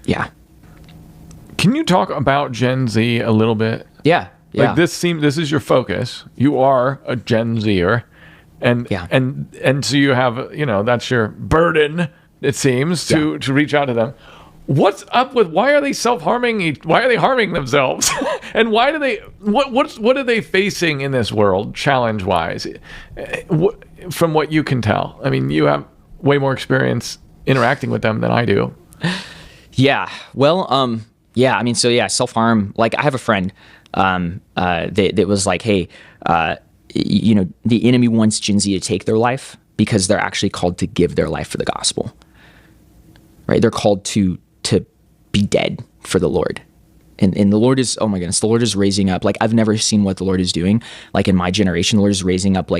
Yeah. Can you talk about Gen Z a little bit? Yeah. Like this is your focus. You are a Gen Zer, and so you have, that's your burden, it seems, to reach out to them. What's up with, why are they self-harming? Why are they harming themselves? And why do they, what are they facing in this world, challenge-wise, from what you can tell? I mean, you have way more experience interacting with them than I do. Yeah. Well, I mean, self-harm. Like, I have a friend that was like, hey, the enemy wants Gen Z to take their life because they're actually called to give their life for the gospel, right? They're called to be dead for the Lord. And the Lord is, oh my goodness, the Lord is raising up. Like, I've never seen what the Lord is doing. Like, in my generation, the Lord is raising up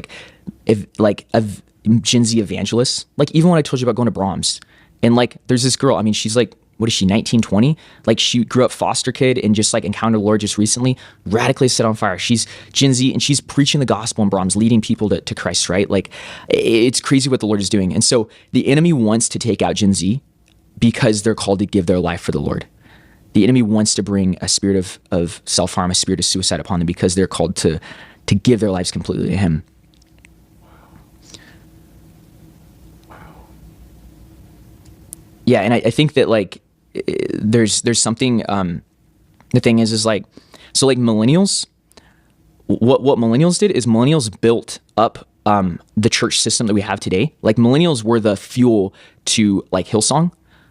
Gen Z evangelists. Like, even when I told you about going to Brahms, and like, there's this girl, I mean, she's like, what is she, 19, 20? Like, she grew up foster kid and just like encountered the Lord just recently, radically set on fire. She's Gen Z and she's preaching the gospel in Brahms, leading people to Christ, right? Like, it's crazy what the Lord is doing. And so the enemy wants to take out Gen Z because they're called to give their life for the Lord. The enemy wants to bring a spirit of self-harm, a spirit of suicide upon them because they're called to give their lives completely to Him. Yeah, and I think that like there's something. The thing is like, so like millennials. What millennials did is millennials built up the church system that we have today. Like, millennials were the fuel to like Hillsong.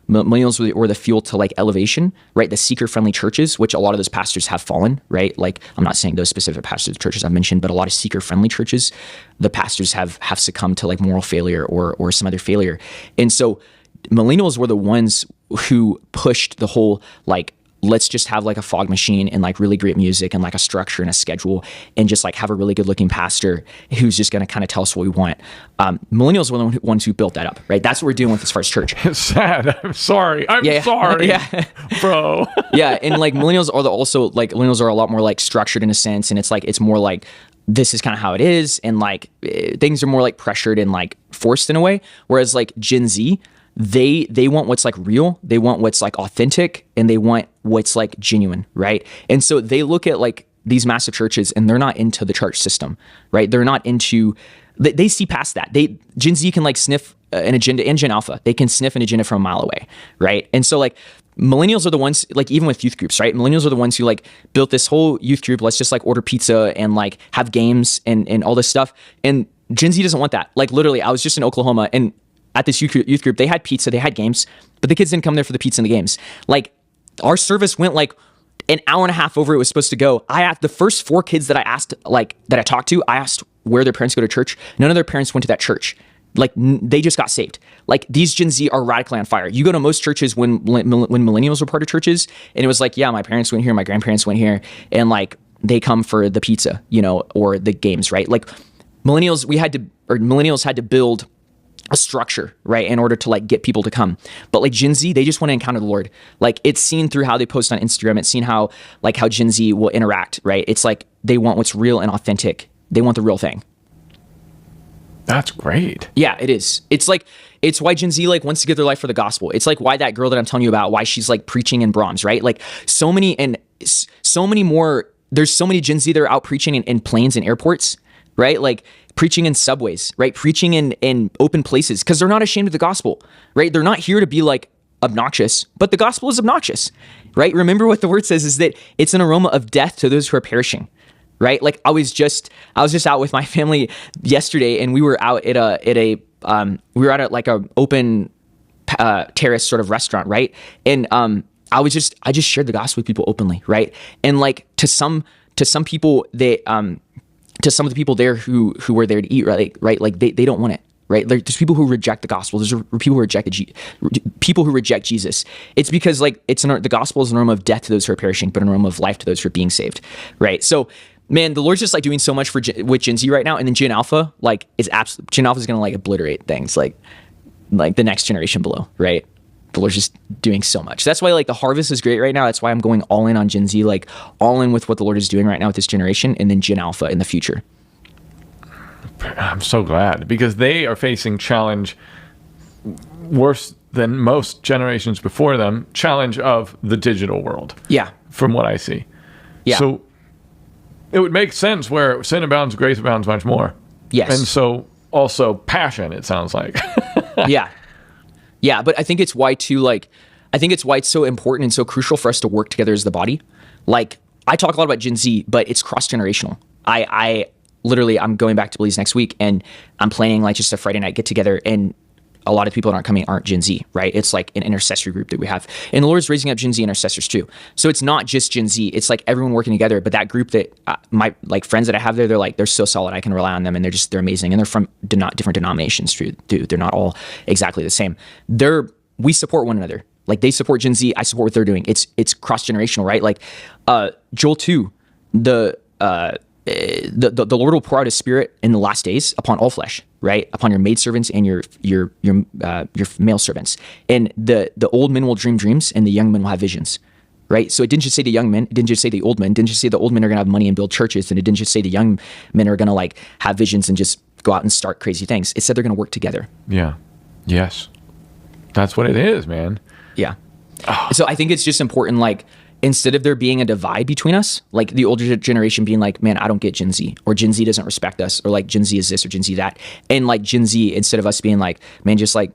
Millennials were the fuel to like Elevation, right? The seeker-friendly churches, which a lot of those pastors have fallen, right? Like, I'm not saying those specific pastors of churches I've mentioned, but a lot of seeker-friendly churches, the pastors have succumbed to like moral failure or some other failure. And so millennials were the ones who pushed the whole, like, let's just have like a fog machine and like really great music and like a structure and a schedule and just like have a really good looking pastor who's just going to kind of tell us what we want. Millennials were the ones who built that up, right? That's what we're doing with as far as church. It's sad. I'm sorry. Sorry, bro. Yeah. And like millennials are a lot more like structured in a sense. And it's more like, this is kind of how it is. And like things are more like pressured and like forced in a way. Whereas like Gen Z, they want what's like real, they want what's like authentic, and they want what's like genuine, right? And so they look at like these massive churches and they're not into the church system, right? They're not into, they see past that. Gen Z can like sniff an agenda, and Gen Alpha, they can sniff an agenda from a mile away, right? And so like millennials are the ones, like even with youth groups, right? Millennials are the ones who like built this whole youth group, let's just like order pizza and like have games and all this stuff. And Gen Z doesn't want that. Like literally, I was just in Oklahoma and at this youth group, they had pizza, they had games, but the kids didn't come there for the pizza and the games. Like, our service went like an hour and a half over it was supposed to go. The first 4 kids that I asked, like that I talked to, I asked where their parents go to church. None of their parents went to that church. Like, they just got saved. Like, these Gen Z are radically on fire. You go to most churches when millennials were part of churches, and it was like, yeah, my parents went here, my grandparents went here, and like they come for the pizza, or the games, right? Like, millennials had to build a structure, right, in order to like get people to come. But like Gen Z, they just want to encounter the Lord. Like, it's seen through how they post on Instagram. It's seen how Gen Z will interact, right? It's like they want what's real and authentic. They want the real thing. That's great. Yeah, it is. It's why Gen Z like wants to give their life for the gospel. It's like why that girl that I'm telling you about, why she's like preaching in Brahms, right? Like so many more. There's so many Gen Z that are out preaching in planes and airports, right? Like preaching in subways, right? Preaching in open places because they're not ashamed of the gospel, right? They're not here to be like obnoxious, but the gospel is obnoxious, right? Remember what the word says is that it's an aroma of death to those who are perishing, right? Like I was just out with my family yesterday and we were out at a open terrace sort of restaurant, right? And I just shared the gospel with people openly, right? And like to some people to some of the people there who were there to eat, right? Like they don't want it, right? There's people who reject the gospel. There's people who reject Jesus. It's because like the gospel is an aroma of death to those who are perishing, but an aroma of life to those who are being saved, right? So, man, the Lord's just like doing so much with Gen Z right now, and then Gen Alpha Gen Alpha is gonna like obliterate things like the next generation below, right? The Lord's just doing so much. That's why like the harvest is great right now. That's why I'm going all in on Gen Z, like all in with what the Lord is doing right now with this generation, and then Gen Alpha in the future. I'm so glad because they are facing challenge worse than most generations before them challenge of the digital world. Yeah. From what I see. Yeah. So it would make sense where sin abounds, grace abounds much more. Yes. And so also passion, it sounds like. Yeah. Yeah. But I think it's why too, like, I think it's why it's so important and so crucial for us to work together as the body. Like, I talk a lot about Gen Z, but it's cross-generational. I literally, I'm going back to Belize next week, and I'm planning like just a Friday night get together, and a lot of people that aren't Gen Z, right? It's like an intercessory group that we have. And the Lord's raising up Gen Z intercessors too. So it's not just Gen Z, it's like everyone working together. But that group that my like friends that I have there, they're so solid. I can rely on them, and they're amazing. And they're from different denominations too. They're not all exactly the same. We support one another. Like, they support Gen Z, I support what they're doing. It's cross-generational, right? Like Joel 2, the Lord will pour out his spirit in the last days upon all flesh, right? Upon your maidservants and your male servants. And the old men will dream dreams, and the young men will have visions, right? So it didn't just say the young men, it didn't just say the old men, it didn't just say the old men are gonna have money and build churches, and it didn't just say the young men are gonna like have visions and just go out and start crazy things. It said they're gonna work together. Yeah. Yes. That's what it is, man. Yeah. Oh. So I think it's just important, like, instead of there being a divide between us, like the older generation being like, man, I don't get Gen Z, or Gen Z doesn't respect us, or like Gen Z is this or Gen Z that. And like Gen Z, instead of us being like, man, just like,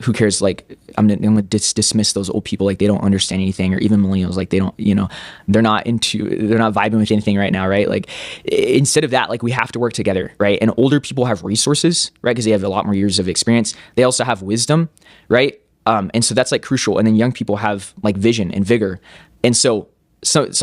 who cares? Like, I'm gonna dismiss those old people. Like, they don't understand anything. Or even millennials, like, they don't, they're not vibing with anything right now, right? Like, instead of that, like, we have to work together, right? And older people have resources, right? Because they have a lot more years of experience. They also have wisdom, right? And so that's like crucial. And then young people have like vision and vigor. And so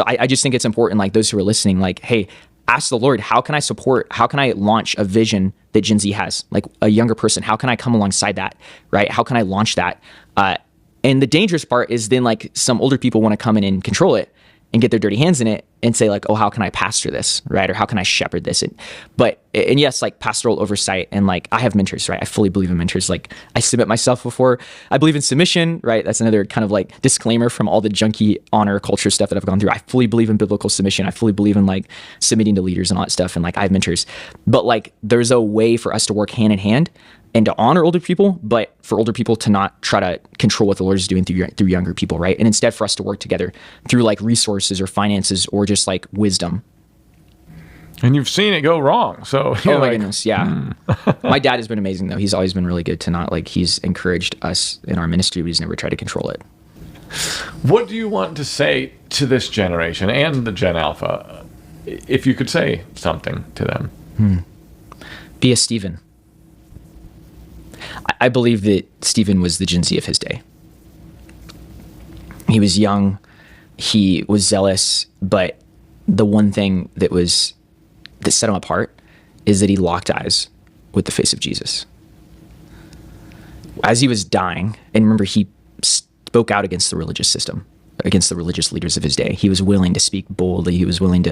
I just think it's important, like, those who are listening, like, hey, ask the Lord, how can I launch a vision that Gen Z has, like a younger person? How can I come alongside that, right? How can I launch that? And the dangerous part is then, like, some older people want to come in and control it and get their dirty hands in it and say, like, oh, how can I pastor this, right? Or how can I shepherd this? And yes, like, pastoral oversight, and like, I have mentors, right? I fully believe in mentors. Like, I submit myself before. I believe in submission, right? That's another kind of like disclaimer from all the junky honor culture stuff that I've gone through. I fully believe in biblical submission. I fully believe in like submitting to leaders and all that stuff. And like, I have mentors, but like, there's a way for us to work hand in hand and to honor older people, but for older people to not try to control what the Lord is doing through younger people, right? And instead for us to work together through like resources or finances or just like wisdom. And you've seen it go wrong. So oh my goodness, yeah. My dad has been amazing though. He's always been really good to not like, he's encouraged us in our ministry, but he's never tried to control it. What do you want to say to this generation and the Gen Alpha, if you could say something to them? Be a Stephen. I believe that Stephen was the Gen Z of his day. He was young, he was zealous, but the one thing that set him apart is that he locked eyes with the face of Jesus. As he was dying, and remember, he spoke out against the religious system, against the religious leaders of his day. He was willing to speak boldly. He was willing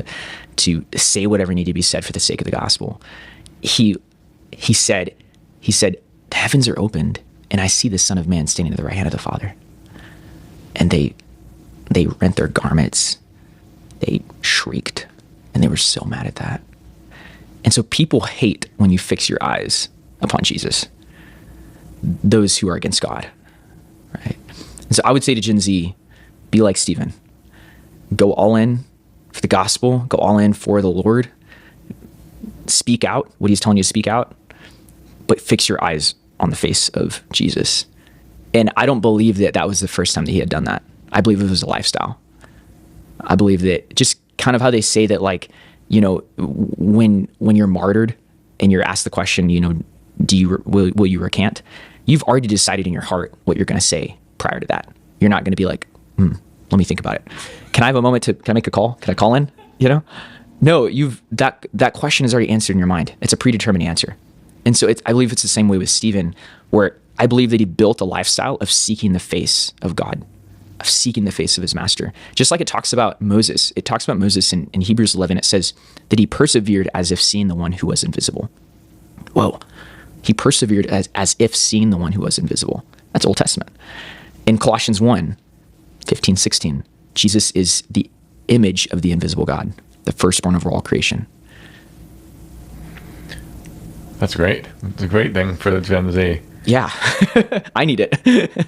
to say whatever needed to be said for the sake of the gospel. He said, the heavens are opened, and I see the Son of Man standing at the right hand of the Father. And they rent their garments. They shrieked, and they were so mad at that. And so people hate when you fix your eyes upon Jesus, those who are against God, right? And so I would say to Gen Z, be like Stephen. Go all in for the gospel. Go all in for the Lord. Speak out what he's telling you to speak out, but fix your eyes on the face of Jesus. And I don't believe that was the first time that he had done that. I believe it was a lifestyle. I believe that just kind of how they say that, like, when you're martyred and you're asked the question, will you recant? You've already decided in your heart what you're going to say prior to that. You're not going to be like, let me think about it. Can I have a moment can I make a call? Can I call in? No, that question is already answered in your mind. It's a predetermined answer. And so I believe it's the same way with Stephen, where I believe that he built a lifestyle of seeking the face of God, of seeking the face of his master. Just like it talks about Moses. It talks about Moses in Hebrews 11. It says that he persevered as if seeing the one who was invisible. Whoa. He persevered as if seeing the one who was invisible. That's Old Testament. In Colossians 1, 15, 16, Jesus is the image of the invisible God, the firstborn over all creation. That's great. It's a great thing for the Gen Z. Yeah. I need it.